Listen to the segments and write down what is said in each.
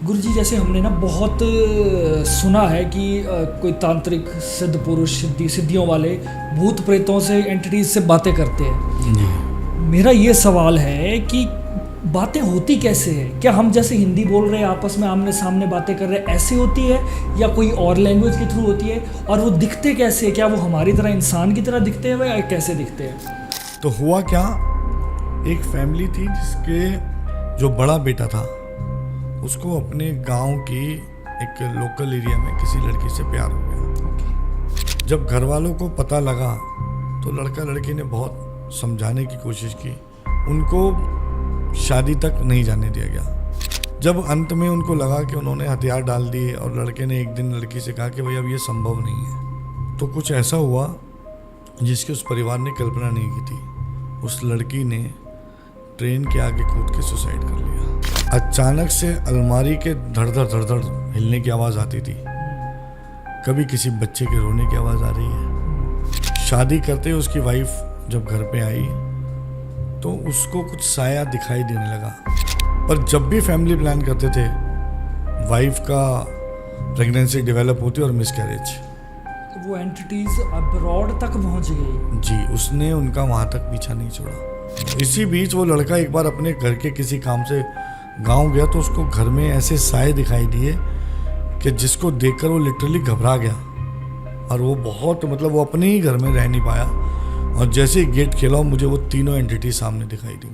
गुरुजी, जैसे हमने ना बहुत सुना है कि कोई तांत्रिक सिद्ध पुरुष सिद्धियों वाले भूत प्रेतों से एंटिटीज से बातें करते हैं जी। मेरा ये सवाल है कि बातें होती कैसे है? क्या हम जैसे हिंदी बोल रहे हैं आपस में आमने सामने बातें कर रहे हैं ऐसे होती है, या कोई और लैंग्वेज के थ्रू होती है? और वो दिखते कैसे है? क्या वो हमारी तरह इंसान की तरह दिखते हैं या कैसे दिखते हैं? तो हुआ क्या, एक फैमिली थी जिसके जो बड़ा बेटा था उसको अपने गांव की एक लोकल एरिया में किसी लड़की से प्यार हो गया। जब घर वालों को पता लगा तो लड़का लड़की ने बहुत समझाने की कोशिश की, उनको शादी तक नहीं जाने दिया गया। जब अंत में उनको लगा कि उन्होंने हथियार डाल दिए और लड़के ने एक दिन लड़की से कहा कि भाई अब ये संभव नहीं है, तो कुछ ऐसा हुआ जिसकी उस परिवार ने कल्पना नहीं की थी। उस लड़की ने ट्रेन के आगे कूद के सुसाइड कर लिया। अचानक से अलमारी के धड़-धड़ हिलने की आवाज़ आती थी, कभी किसी बच्चे के रोने की आवाज़ आ रही है। शादी करते ही उसकी वाइफ जब घर पे आई तो उसको कुछ साया दिखाई देने लगा। पर जब भी फैमिली प्लान करते थे वाइफ का प्रेगनेंसी डेवलप होती और मिसकैरेज। वो एंटिटीज अब्रॉड तक पहुंच गई। जी, उसने उनका वहाँ तक पीछा नहीं छोड़ा। इसी बीच वो लड़का एक बार अपने घर के किसी काम से गांव गया तो उसको घर में ऐसे साए दिखाई दिए कि जिसको देखकर वो लिटरली घबरा गया और वो बहुत वो अपने ही घर में रह नहीं पाया। और जैसे ही गेट खेला मुझे वो तीनों एंटिटी सामने दिखाई दी।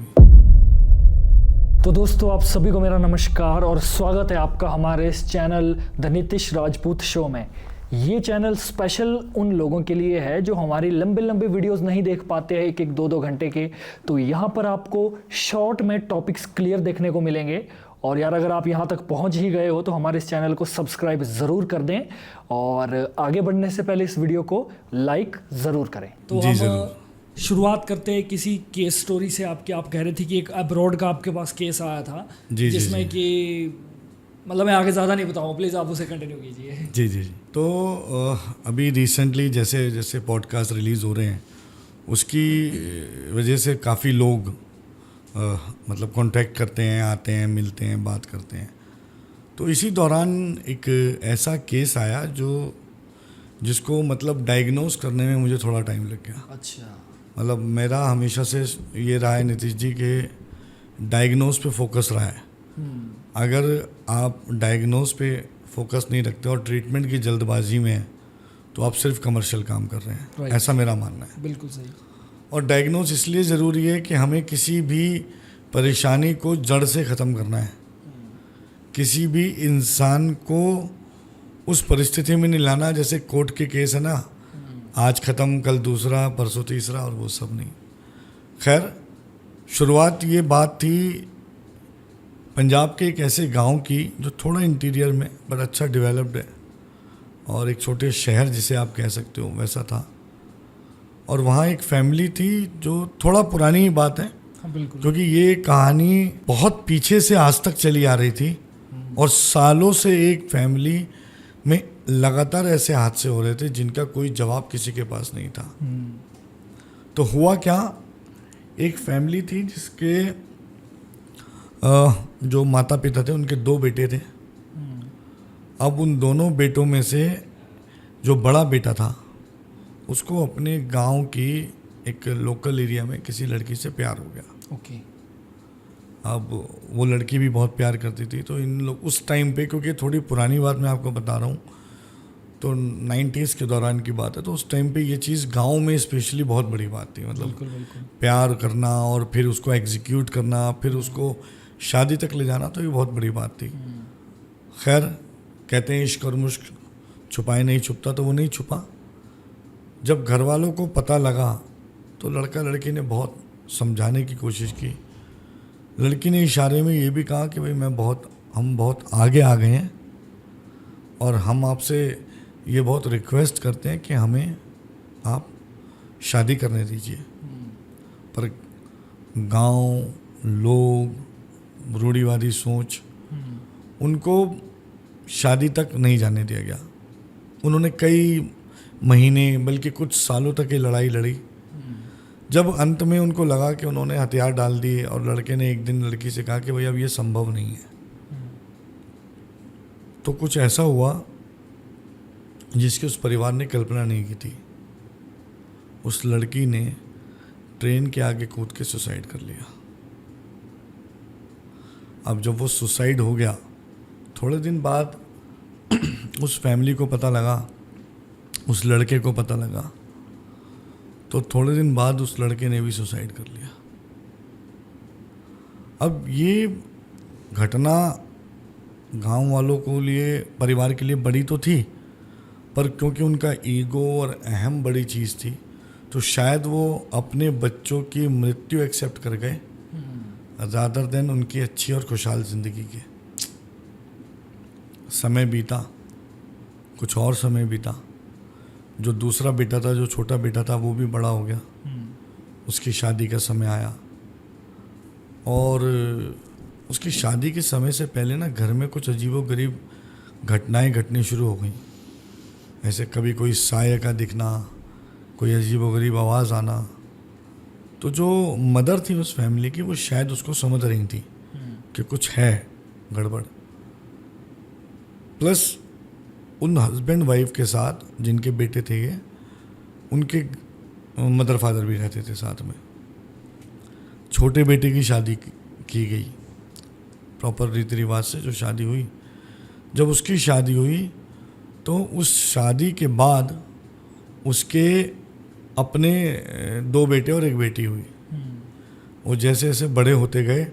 तो दोस्तों, आप सभी को मेरा नमस्कार और स्वागत है आपका हमारे इस channel the Nitish Rajput show में। ये चैनल स्पेशल उन लोगों के लिए है जो हमारी लंबे लंबे वीडियोस नहीं देख पाते हैं, एक एक दो घंटे के। तो यहाँ पर आपको शॉर्ट में टॉपिक्स क्लियर देखने को मिलेंगे। और यार, अगर आप यहाँ तक पहुँच ही गए हो तो हमारे इस चैनल को सब्सक्राइब ज़रूर कर दें और आगे बढ़ने से पहले इस वीडियो को लाइक ज़रूर करें। तो जी, हम ज़रूर। शुरुआत करते हैं किसी केस स्टोरी से। आप कह रहे थे कि एक अब्रॉड का आपके पास केस आया था, जी, जिसमें जी। कि मैं आगे ज़्यादा नहीं बताऊँ, प्लीज़ आप उसे कंटिन्यू कीजिए। जी। तो अभी रिसेंटली जैसे जैसे पॉडकास्ट रिलीज़ हो रहे हैं उसकी वजह से काफ़ी लोग कांटेक्ट करते हैं, आते हैं, मिलते हैं, बात करते हैं। तो इसी दौरान एक ऐसा केस आया जिसको डायग्नोस करने में मुझे थोड़ा टाइम लग गया। अच्छा। मेरा हमेशा से ये रहा है नीतीश जी के डायग्नोस पे फोकस रहा है। अगर आप डायग्नोस पे फोकस नहीं रखते और ट्रीटमेंट की जल्दबाजी में हैं तो आप सिर्फ कमर्शियल काम कर रहे हैं। Right. ऐसा मेरा मानना है। बिल्कुल सही। और डायग्नोस इसलिए ज़रूरी है कि हमें किसी भी परेशानी को जड़ से ख़त्म करना है। किसी भी इंसान को उस परिस्थिति में नहीं लाना जैसे कोर्ट के केस है ना, आज ख़त्म कल दूसरा परसों तीसरा, और वो सब नहीं। खैर, शुरुआत ये बात थी पंजाब के एक ऐसे गांव की जो थोड़ा इंटीरियर में बड़ा अच्छा डेवलप्ड है और एक छोटे शहर जिसे आप कह सकते हो वैसा था। और वहाँ एक फैमिली थी जो थोड़ा पुरानी ही बात है। हाँ, बिल्कुल। क्योंकि ये कहानी बहुत पीछे से आज तक चली आ रही थी और सालों से एक फैमिली में लगातार ऐसे हादसे हो रहे थे जिनका कोई जवाब किसी के पास नहीं था। तो हुआ क्या, एक फैमिली थी जिसके जो माता पिता थे उनके 2 बेटे थे। अब उन दोनों बेटों में से जो बड़ा बेटा था उसको अपने गांव की एक लोकल एरिया में किसी लड़की से प्यार हो गया। ओके। अब वो लड़की भी बहुत प्यार करती थी। तो इन लोग उस टाइम पे, क्योंकि थोड़ी पुरानी बात मैं आपको बता रहा हूँ, तो 90s के दौरान की बात है, तो उस टाइम पे ये चीज़ गांव में स्पेशली बहुत बड़ी बात थी। बिल्कुल। प्यार करना और फिर उसको एग्जीक्यूट करना, फिर उसको शादी तक ले जाना, तो ये बहुत बड़ी बात थी। खैर, कहते हैं इश्क और मुश्क छुपाए नहीं छुपता, तो वो नहीं छुपा। जब घर वालों को पता लगा तो लड़का लड़की ने बहुत समझाने की कोशिश की। लड़की ने इशारे में ये भी कहा कि भाई हम बहुत आगे आ गए हैं और हम आपसे ये बहुत रिक्वेस्ट करते हैं कि हमें आप शादी करने दीजिए। पर गांव, लोग, रूढ़िवादी सोच, उनको शादी तक नहीं जाने दिया गया। उन्होंने कई महीने बल्कि कुछ सालों तक ये लड़ाई लड़ी। जब अंत में उनको लगा कि उन्होंने हथियार डाल दिए और लड़के ने एक दिन लड़की से कहा कि भाई अब ये संभव नहीं है, तो कुछ ऐसा हुआ जिसकी उस परिवार ने कल्पना नहीं की थी। उस लड़की ने ट्रेन के आगे कूद के सुसाइड कर लिया। अब जब वो सुसाइड हो गया, थोड़े दिन बाद उस फैमिली को पता लगा, उस लड़के को पता लगा, तो थोड़े दिन बाद उस लड़के ने भी सुसाइड कर लिया। अब ये घटना गांव वालों को लिए, परिवार के लिए बड़ी तो थी, पर क्योंकि उनका ईगो और अहम बड़ी चीज़ थी, तो शायद वो अपने बच्चों की मृत्यु एक्सेप्ट कर गए ज़्यादा देन उनकी अच्छी और खुशहाल ज़िंदगी के। समय बीता, कुछ और समय बीता। जो दूसरा बेटा था, जो छोटा बेटा था, वो भी बड़ा हो गया। उसकी शादी का समय आया और उसकी शादी के समय से पहले ना घर में कुछ अजीबोगरीब घटनाएं घटनी शुरू हो गई। ऐसे कभी कोई साये का दिखना, कोई अजीबोगरीब आवाज़ आना। तो जो मदर थी उस फैमिली की, वो शायद उसको समझ रही थी कि कुछ है गड़बड़। प्लस उन हस्बैंड वाइफ के साथ जिनके बेटे थे ये, उनके मदर फादर भी रहते थे साथ में। छोटे बेटे की शादी की गई प्रॉपर रीति रिवाज से, जो शादी हुई। जब उसकी शादी हुई तो उस शादी के बाद उसके अपने 2 बेटे और 1 बेटी हुई। वो जैसे जैसे बड़े होते गए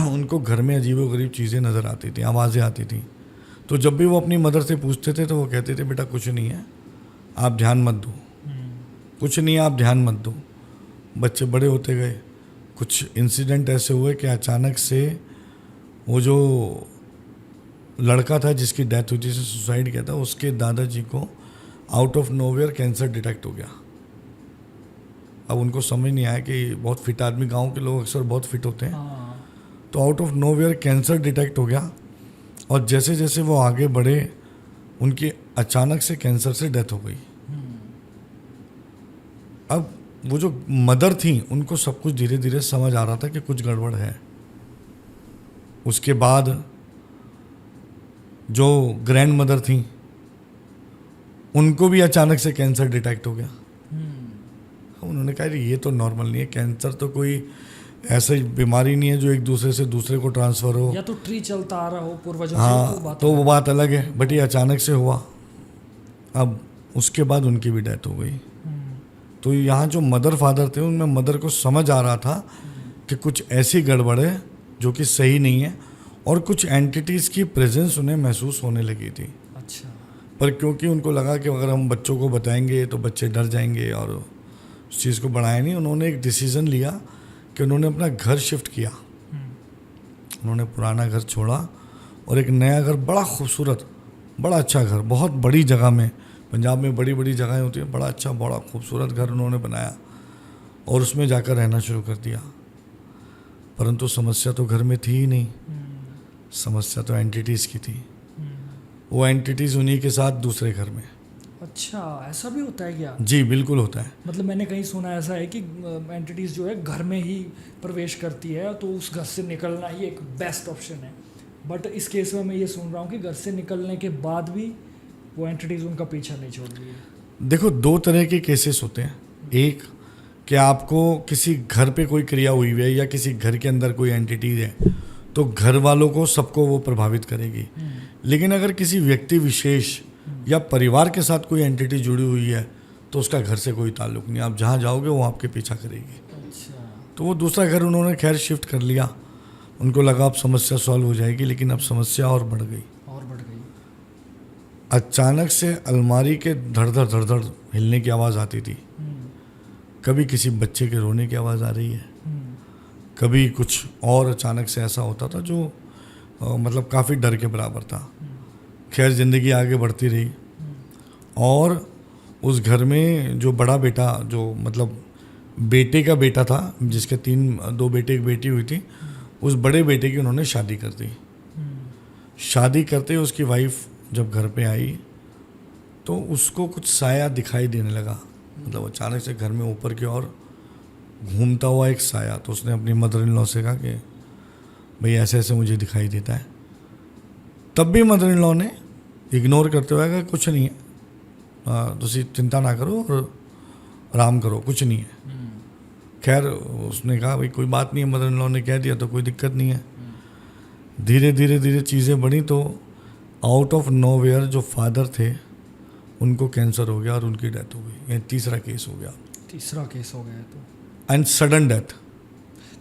उनको घर में अजीबोगरीब चीज़ें नज़र आती थी, आवाज़ें आती थी। तो जब भी वो अपनी मदर से पूछते थे तो वो कहते थे, बेटा कुछ नहीं है, आप ध्यान मत दो, कुछ नहीं है, आप ध्यान मत दो। बच्चे बड़े होते गए। कुछ इंसिडेंट ऐसे हुए कि अचानक से वो जो लड़का था जिसकी डेथ हुई, जिसने सुसाइड किया था, उसके दादाजी को out of nowhere cancer detect हो गया। अब उनको समझ नहीं आया कि बहुत फिट आदमी, गांव के लोग अक्सर बहुत फिट होते हैं, तो out of nowhere cancer detect हो गया। और जैसे जैसे वो आगे बढ़े, उनकी अचानक से कैंसर से डेथ हो गई। अब वो जो मदर थी, उनको सब कुछ धीरे धीरे समझ आ रहा था कि कुछ गड़बड़ है। उसके बाद जो ग्रैंड मदर थी, उनको भी अचानक से कैंसर डिटेक्ट हो गया। उन्होंने कहा ये तो नॉर्मल नहीं है, कैंसर तो कोई ऐसी बीमारी नहीं है जो एक दूसरे से दूसरे को ट्रांसफ़र हो, या तो ट्री चलता आ रहा हो पूर्वजों से। हाँ, तो वो बात अलग है, बट ये अचानक से हुआ। अब उसके बाद उनकी भी डेथ हो गई। तो यहाँ जो मदर फादर थे, उनमें मदर को समझ आ रहा था कि कुछ ऐसी गड़बड़ है जो कि सही नहीं है, और कुछ एंटिटीज़ की प्रेजेंस उन्हें महसूस होने लगी थी। अच्छा। पर क्योंकि उनको लगा कि अगर हम बच्चों को बताएंगे तो बच्चे डर जाएंगे, और उस चीज़ को बढ़ाया नहीं। उन्होंने एक डिसीज़न लिया कि उन्होंने अपना घर शिफ्ट किया। उन्होंने पुराना घर छोड़ा और एक नया घर, बड़ा खूबसूरत, बड़ा अच्छा घर, बहुत बड़ी जगह में, पंजाब में बड़ी बड़ी जगहें होती हैं, बड़ा अच्छा, बड़ा खूबसूरत घर उन्होंने बनाया और उसमें जाकर रहना शुरू कर दिया। परंतु समस्या तो घर में थी ही नहीं, समस्या तो एंटिटीज़ की थी। वो एंटिटीज़ उन्हीं के साथ दूसरे घर में। अच्छा, ऐसा भी होता है क्या? जी बिल्कुल होता है। मतलब मैंने कहीं सुना ऐसा है कि एंटिटीज़ जो है घर में ही प्रवेश करती है, तो उस घर से निकलना ही एक बेस्ट ऑप्शन है। बट इस केस में मैं ये सुन रहा हूँ कि घर से निकलने के बाद भी वो एंटिटीज़ उनका पीछा नहीं छोड़ रही है। देखो, 2 तरह के केसेस होते हैं। एक कि आपको किसी घर पे कोई क्रिया हुई है या किसी घर के अंदर कोई एंटिटी है, तो घर वालों को सबको वो प्रभावित करेगी। लेकिन अगर किसी व्यक्ति विशेष या परिवार के साथ कोई एंटिटी जुड़ी हुई है, तो उसका घर से कोई ताल्लुक नहीं। आप जहाँ जाओगे वो आपके पीछा करेगी। अच्छा। तो वो दूसरा घर उन्होंने खैर शिफ्ट कर लिया। उनको लगा अब समस्या सॉल्व हो जाएगी, लेकिन अब समस्या और बढ़ गई। अचानक से अलमारी के धड़ धड़ हिलने की आवाज़ आती थी। कभी किसी बच्चे के रोने की आवाज़ आ रही है, कभी कुछ और अचानक से ऐसा होता था जो मतलब काफ़ी डर के बराबर था। खैर ज़िंदगी आगे बढ़ती रही और उस घर में जो बड़ा बेटा, जो मतलब बेटे का बेटा था, जिसके 2 बेटे 1 बेटी हुई थी, उस बड़े बेटे की उन्होंने शादी कर दी। शादी करते ही उसकी वाइफ जब घर पे आई तो उसको कुछ साया दिखाई देने लगा। मतलब अचानक से घर में ऊपर की ओर घूमता हुआ एक साया। तो उसने अपनी मदर इन लॉ से कहा कि भाई ऐसे ऐसे मुझे दिखाई देता है। तब भी मदर इन लॉ ने इग्नोर करते हुए कहा कुछ नहीं है, तुसी चिंता ना करो और आराम करो, कुछ नहीं है। खैर उसने कहा भाई कोई बात नहीं है, मदर इन लॉ ने कह दिया तो कोई दिक्कत नहीं है। धीरे धीरे धीरे चीज़ें बढ़ी तो आउट ऑफ नोवेयर जो फादर थे उनको कैंसर हो गया और उनकी डेथ हो गई। ये तीसरा केस हो गया। तीसरा केस हो गया तो, एंड सडन डेथ,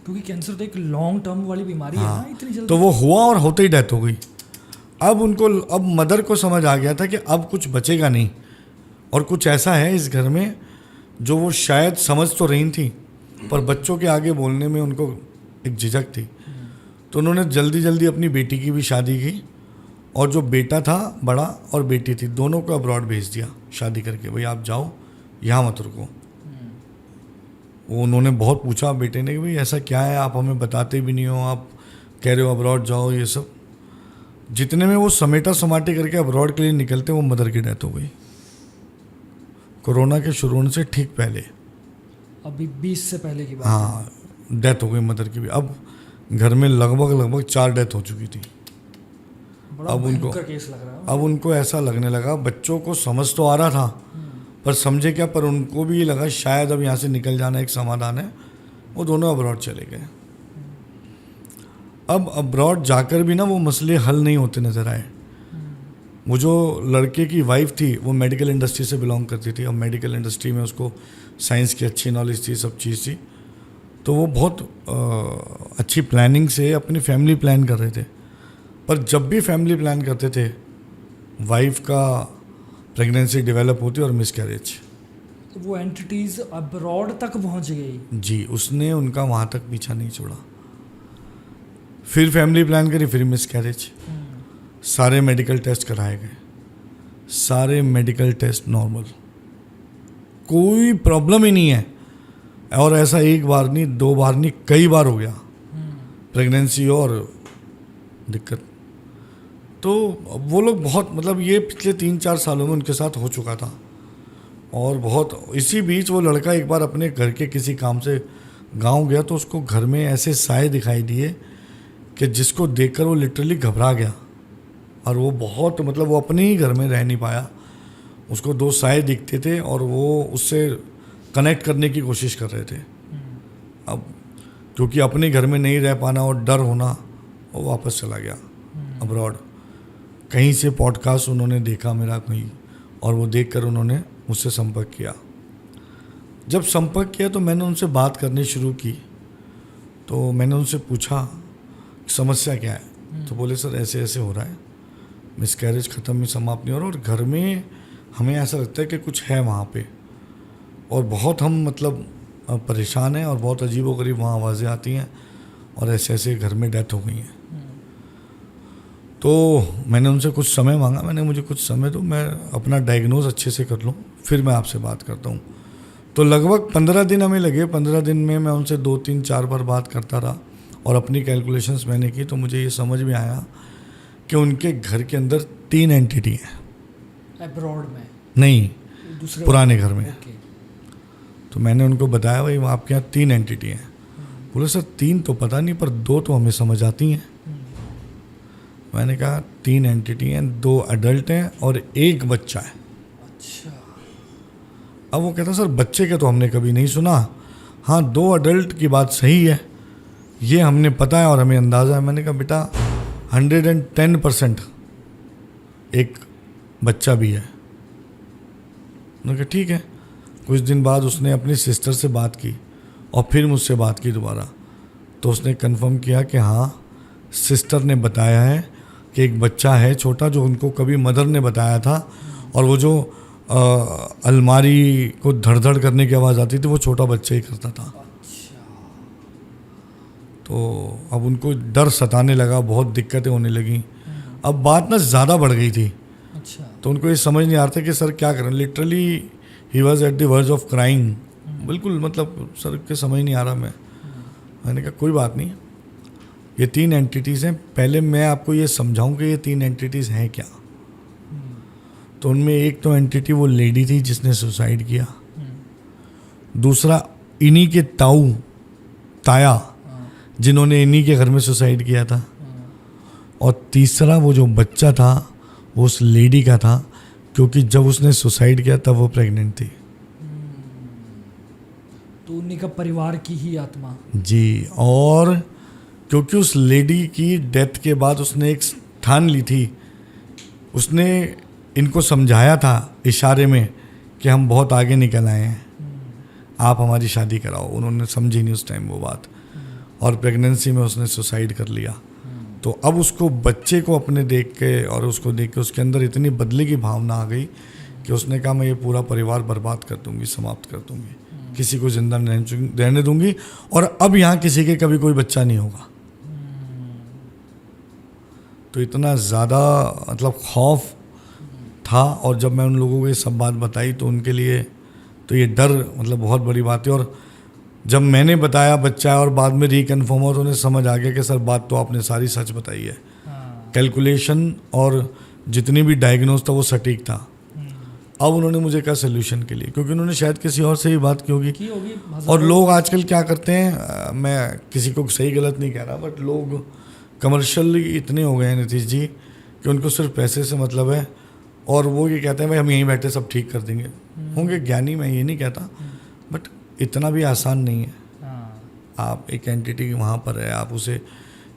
क्योंकि कैंसर तो एक लॉन्ग टर्म वाली बीमारी है ना, इतनी जल्दी तो वो हुआ और होते ही डेथ हो गई। अब मदर को समझ आ गया था कि अब कुछ बचेगा नहीं और कुछ ऐसा है इस घर में जो वो शायद समझ तो रही थी पर बच्चों के आगे बोलने में उनको एक झिझक थी। तो उन्होंने जल्दी जल्दी अपनी बेटी की भी शादी की और जो बेटा था बड़ा और बेटी थी दोनों को अब्रॉड भेज दिया शादी करके, भाई आप जाओ यहाँ मत रुको। वो उन्होंने बहुत पूछा बेटे ने कि भाई ऐसा क्या है, आप हमें बताते भी नहीं हो, आप कह रहे हो अब्रॉड जाओ, ये सब। जितने में वो समेटा समाटे करके अब्रॉड के लिए निकलते वो मदर की डेथ हो गई कोरोना के शुरू होने से ठीक पहले। अभी 20 से पहले की बात। हाँ, डेथ हो गई मदर की भी। अब घर में लगभग 4 डेथ हो चुकी थी। बड़ा भयंकर केस लग रहा है। अब उनको ऐसा लगने लगा, बच्चों को समझ तो आ रहा था पर समझे क्या, पर उनको भी ये लगा शायद अब यहाँ से निकल जाना एक समाधान है। वो दोनों अब्रॉड चले गए। अब अब्रॉड जाकर भी ना वो मसले हल नहीं होते नज़र आए। वो जो लड़के की वाइफ थी वो मेडिकल इंडस्ट्री से बिलोंग करती थी और मेडिकल इंडस्ट्री में उसको साइंस की अच्छी नॉलेज थी, सब चीज़ थी। तो वो बहुत अच्छी प्लानिंग से अपनी फैमिली प्लान कर रहे थे। पर जब भी फैमिली प्लान करते थे वाइफ का प्रेगनेंसी डेवलप होती और मिसकैरेज। तो वो एंटिटीज़ अब्रॉड तक पहुंच गई। जी, उसने उनका वहाँ तक पीछा नहीं छोड़ा। फिर फैमिली प्लान करी, फिर मिसकैरेज। सारे मेडिकल टेस्ट कराए गए, सारे मेडिकल टेस्ट नॉर्मल, कोई प्रॉब्लम ही नहीं है। और ऐसा एक बार नहीं, 2 बार नहीं, कई बार हो गया प्रेगनेंसी और दिक्कत। तो वो लोग बहुत, मतलब ये पिछले 3-4 सालों में उनके साथ हो चुका था। और बहुत इसी बीच वो लड़का एक बार अपने घर के किसी काम से गांव गया तो उसको घर में ऐसे साए दिखाई दिए कि जिसको देखकर वो लिटरली घबरा गया। और वो बहुत, मतलब वो अपने ही घर में रह नहीं पाया। उसको 2 साए दिखते थे और वो उससे कनेक्ट करने की कोशिश कर रहे थे। अब क्योंकि अपने घर में नहीं रह पाना और डर होना, वो वापस चला गया अब्रॉड। कहीं से पॉडकास्ट उन्होंने देखा मेरा कहीं, और वो देखकर उन्होंने मुझसे संपर्क किया। जब संपर्क किया तो मैंने उनसे बात करनी शुरू की। तो मैंने उनसे पूछा समस्या क्या है। तो बोले सर ऐसे ऐसे हो रहा है, मिसकैरेज ख़त्म में समाप्त नहीं हो रहा और घर में हमें ऐसा लगता है कि कुछ है वहाँ पे, और बहुत हम मतलब परेशान हैं और बहुत अजीबोगरीब वहाँ आवाज़ें आती हैं और ऐसे ऐसे घर में डेथ हो गई हैं। तो मैंने उनसे कुछ समय मांगा। मैंने मुझे कुछ समय दो, मैं अपना डायग्नोज अच्छे से कर लूँ, फिर मैं आपसे बात करता हूँ। तो लगभग 15 दिन हमें लगे। 15 दिन में मैं उनसे 2-3-4 बार बात करता रहा और अपनी कैलकुलेशंस मैंने की। तो मुझे ये समझ में आया कि उनके घर के अंदर 3 एंटिटी हैं। अब्रॉड में नहीं, दूसरे पुराने घर में। ओके। तो मैंने उनको बताया भाई आपके यहाँ 3 एंटिटी हैं। बोले सर 3 तो पता नहीं पर 2 तो हमें समझ आती हैं। मैंने कहा 3 एंटिटी हैं, 2 अडल्ट हैं और 1 बच्चा है। अच्छा। अब वो कहता सर बच्चे का तो हमने कभी नहीं सुना। हाँ 2 अडल्ट की बात सही है, ये हमने पता है और हमें अंदाज़ा है। मैंने कहा बेटा 110% एक बच्चा भी है। उन्होंने कहा ठीक है। कुछ दिन बाद उसने अपनी सिस्टर से बात की और फिर मुझसे बात की दोबारा। तो उसने कंफर्म किया कि हाँ सिस्टर ने बताया है कि एक बच्चा है छोटा, जो उनको कभी मदर ने बताया था। और वो जो अलमारी को धड़-धड़ करने की आवाज़ आती थी वो छोटा बच्चा ही करता था। तो अब उनको डर सताने लगा, बहुत दिक्कतें होने लगी। अब बात ना ज़्यादा बढ़ गई थी। अच्छा। तो उनको ये समझ नहीं आ रहा था कि सर क्या करें। Literally he was at the verge of crying. बिल्कुल मतलब सर के समझ नहीं आ रहा। मैंने कहा कोई बात नहीं, ये 3 एंटिटीज़ हैं। पहले मैं आपको ये समझाऊं कि ये 3 एंटिटीज़ हैं क्या। तो उनमें एक तो एंटिटी वो लेडी थी जिसने सुसाइड किया। दूसरा इन्हीं के ताया जिन्होंने इन्हीं के घर में सुसाइड किया था। और तीसरा वो जो बच्चा था वो उस लेडी का था, क्योंकि जब उसने सुसाइड किया तब वो प्रेग्नेंट थी। तो उन्हीं का परिवार की ही आत्मा। जी, और क्योंकि उस लेडी की डेथ के बाद उसने एक ठान ली थी, उसने इनको समझाया था इशारे में कि हम बहुत आगे निकल आए हैं, आप हमारी शादी कराओ। उन्होंने समझी नहीं उस टाइम वो बात, और प्रेगनेंसी में उसने सुसाइड कर लिया। तो अब उसको बच्चे को अपने देख के और उसको देख के उसके अंदर इतनी बदले की भावना आ गई कि उसने कहा मैं ये पूरा परिवार बर्बाद कर दूंगी, समाप्त कर दूंगी, किसी को जिंदा नहीं रहने दूंगी, और अब यहाँ किसी के कभी कोई बच्चा नहीं होगा। तो इतना ज़्यादा मतलब खौफ था, और जब मैं उन लोगों को ये सब बात बताई तो उनके लिए तो ये डर मतलब बहुत बड़ी बात है। और जब मैंने बताया बच्चा और बाद में रिकन्फर्म हुआ तो उन्हें समझ आ गया कि सर बात तो आपने सारी सच बताई है। कैलकुलेशन और जितनी भी डायग्नोज था वो सटीक था। अब उन्होंने मुझे कहा सोल्यूशन के लिए, क्योंकि उन्होंने शायद किसी और से ही बात की होगी। और लोग आजकल क्या करते हैं, मैं किसी को सही गलत नहीं कह रहा, बट लोग कमर्शियली इतने हो गए हैं नीतीश जी कि उनको सिर्फ पैसे से मतलब है, और वो ये कहते हैं भाई हम यहीं बैठे सब ठीक कर देंगे। होंगे ज्ञानी, मैं ये नहीं कहता, बट इतना भी आसान नहीं है। आप एक एंटिटी वहाँ पर है, आप उसे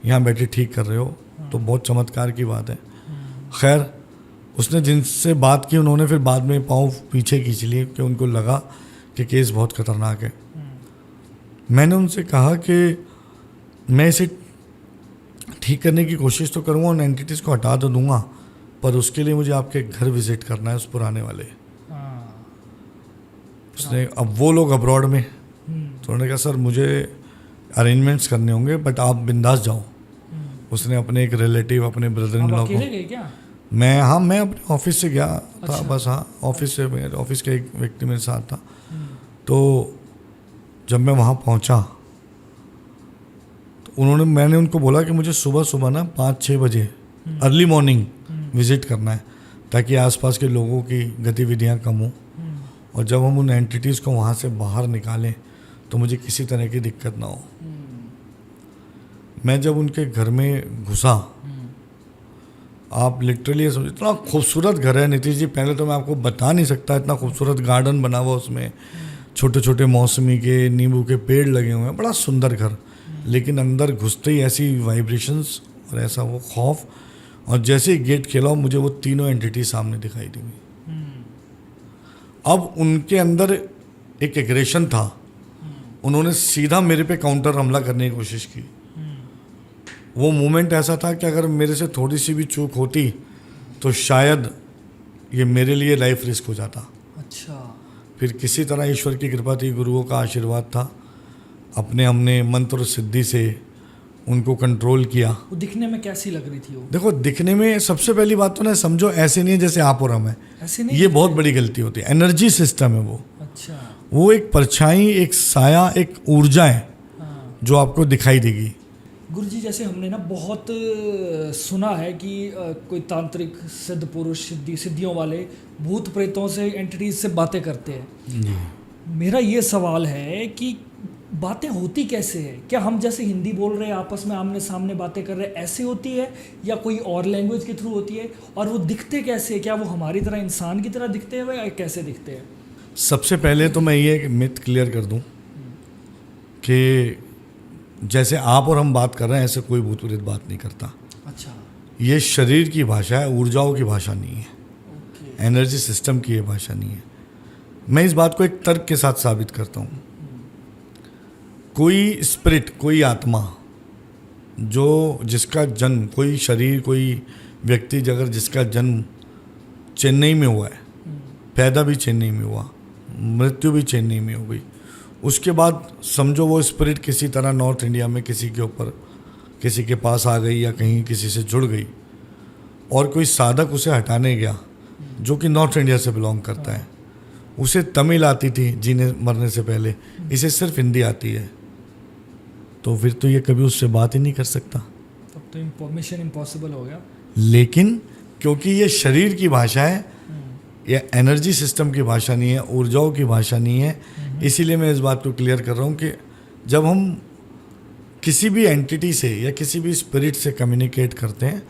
यहाँ बैठे ठीक कर रहे हो, तो बहुत चमत्कार की बात है। खैर, उसने जिनसे बात की उन्होंने फिर बाद में पाँव पीछे खींच लिए कि उनको लगा कि केस बहुत खतरनाक है। मैंने उनसे कहा कि मैं इसे ठीक करने की कोशिश तो करूँगा, उन एंटिटीज़ को हटा तो दूंगा, पर उसके लिए मुझे आपके घर विजिट करना है, उस पुराने वाले। उसने, अब वो लोग अब्रॉड में, तो उन्होंने कहा सर मुझे अरेंजमेंट्स करने होंगे, बट आप बिंदास जाओ। उसने अपने एक रिलेटिव, अपने ब्रदर इन लॉ को, मैं अपने ऑफिस से गया था। अच्छा। बस हाँ, ऑफिस से, मेरे ऑफिस का एक व्यक्ति मेरे साथ था। तो जब मैं वहाँ पहुँचा तो मैंने उनको बोला कि मुझे सुबह सुबह ना 5-6 बजे अर्ली मॉर्निंग विज़िट करना है, ताकि आसपास के लोगों की गतिविधियाँ कम हों, और जब हम उन एंटिटीज़ को वहाँ से बाहर निकालें तो मुझे किसी तरह की दिक्कत ना हो। मैं जब उनके घर में घुसा, आप लिटरली समझ, इतना खूबसूरत घर है नीतीश जी, पहले तो मैं आपको बता नहीं सकता, इतना खूबसूरत गार्डन बना हुआ, उसमें छोटे छोटे मौसमी के नींबू के पेड़ लगे हुए हैं, बड़ा सुंदर घर। लेकिन अंदर घुसते ही ऐसी वाइब्रेशंस और ऐसा वो खौफ, और जैसे ही गेट खेला मुझे वो तीनों एंटिटी सामने दिखाई दी। अब उनके अंदर एक एग्रेशन था, उन्होंने सीधा मेरे पे काउंटर हमला करने की कोशिश की। वो मोमेंट ऐसा था कि अगर मेरे से थोड़ी सी भी चूक होती तो शायद ये मेरे लिए लाइफ रिस्क हो जाता। अच्छा। फिर किसी तरह ईश्वर की कृपा थी, गुरुओं का आशीर्वाद था, हमने मंत्र सिद्धि से उनको कंट्रोल किया। वो दिखने में कैसी लग रही थी वो? देखो, दिखने में सबसे पहली बात तो ना समझो ऐसे नहीं है जैसे आप और हम हैं, ऐसे नहीं, ये बहुत बड़ी गलती होती है। एनर्जी सिस्टम है वो। अच्छा। वो एक परछाई, एक साया, एक ऊर्जा है जो आपको दिखाई देगी। गुरुजी, जैसे हमने ना बहुत सुना है कि कोई तांत्रिक सिद्ध पुरुष, सिद्धियों वाले भूत प्रेतों से, एंटिटीज से बातें करते हैं। मेरा ये सवाल है कि बातें होती कैसे है? क्या हम जैसे हिंदी बोल रहे हैं आपस में आमने सामने बातें कर रहे हैं, ऐसे होती है, या कोई और लैंग्वेज के थ्रू होती है? और वो दिखते कैसे है? क्या वो हमारी तरह इंसान की तरह दिखते हैं या कैसे दिखते हैं? सबसे पहले तो मैं ये मिथ क्लियर कर दूं कि जैसे आप और हम बात कर रहे हैं ऐसे कोई भूत प्रेत बात नहीं करता। अच्छा। ये शरीर की भाषा है, ऊर्जाओं की भाषा नहीं है। एनर्जी सिस्टम की ये भाषा नहीं है। मैं इस बात को एक तर्क के साथ साबित करता हूँ। कोई स्पिरिट, कोई आत्मा जिसका जन्म, कोई शरीर, कोई व्यक्ति अगर जिसका जन्म चेन्नई में हुआ है, पैदा भी चेन्नई में हुआ, मृत्यु भी चेन्नई में हो गई, उसके बाद समझो वो स्पिरिट किसी तरह नॉर्थ इंडिया में किसी के ऊपर, किसी के पास आ गई या कहीं किसी से जुड़ गई, और कोई साधक उसे हटाने गया जो कि नॉर्थ इंडिया से बिलोंग करता है, उसे तमिल आती थी जीने मरने से पहले, इसे सिर्फ हिंदी आती है, तो फिर तो ये कभी उससे बात ही नहीं कर सकता। तब तो मिशन इम्पॉसिबल हो गया। लेकिन क्योंकि ये शरीर की भाषा है, ये एनर्जी सिस्टम की भाषा नहीं है, ऊर्जाओं की भाषा नहीं है, इसीलिए मैं इस बात को क्लियर कर रहा हूँ कि जब हम किसी भी एंटिटी से या किसी भी स्पिरिट से कम्युनिकेट करते हैं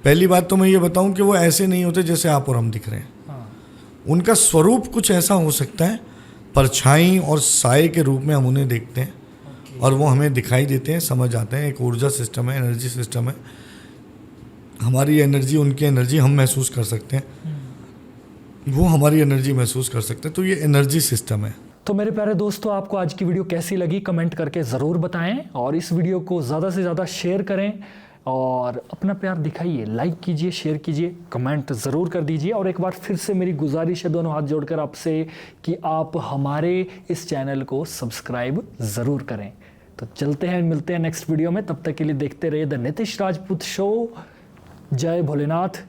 पहली बात तो मैं ये बताऊं कि वो ऐसे नहीं होते जैसे आप और हम दिख रहे हैं। हाँ, उनका स्वरूप कुछ ऐसा हो सकता है, परछाई और साए के रूप में हम उन्हें देखते हैं और वो हमें दिखाई देते हैं, समझ आते हैं। एक ऊर्जा सिस्टम है, एनर्जी सिस्टम है। हमारी एनर्जी, उनकी एनर्जी हम महसूस कर सकते हैं, वो हमारी एनर्जी महसूस कर सकते हैं। तो ये एनर्जी सिस्टम है। तो मेरे प्यारे दोस्तों, आपको आज की वीडियो कैसी लगी कमेंट करके ज़रूर बताएं और इस वीडियो को ज़्यादा से ज़्यादा शेयर करें और अपना प्यार दिखाइए, लाइक कीजिए, शेयर कीजिए, कमेंट ज़रूर कर दीजिए। और एक बार फिर से मेरी गुजारिश है दोनों हाथ जोड़कर आपसे कि आप हमारे इस चैनल को सब्सक्राइब ज़रूर करें। तो चलते हैं, मिलते हैं नेक्स्ट वीडियो में। तब तक के लिए देखते रहिए द नितिश राजपूत शो। जय भोलेनाथ,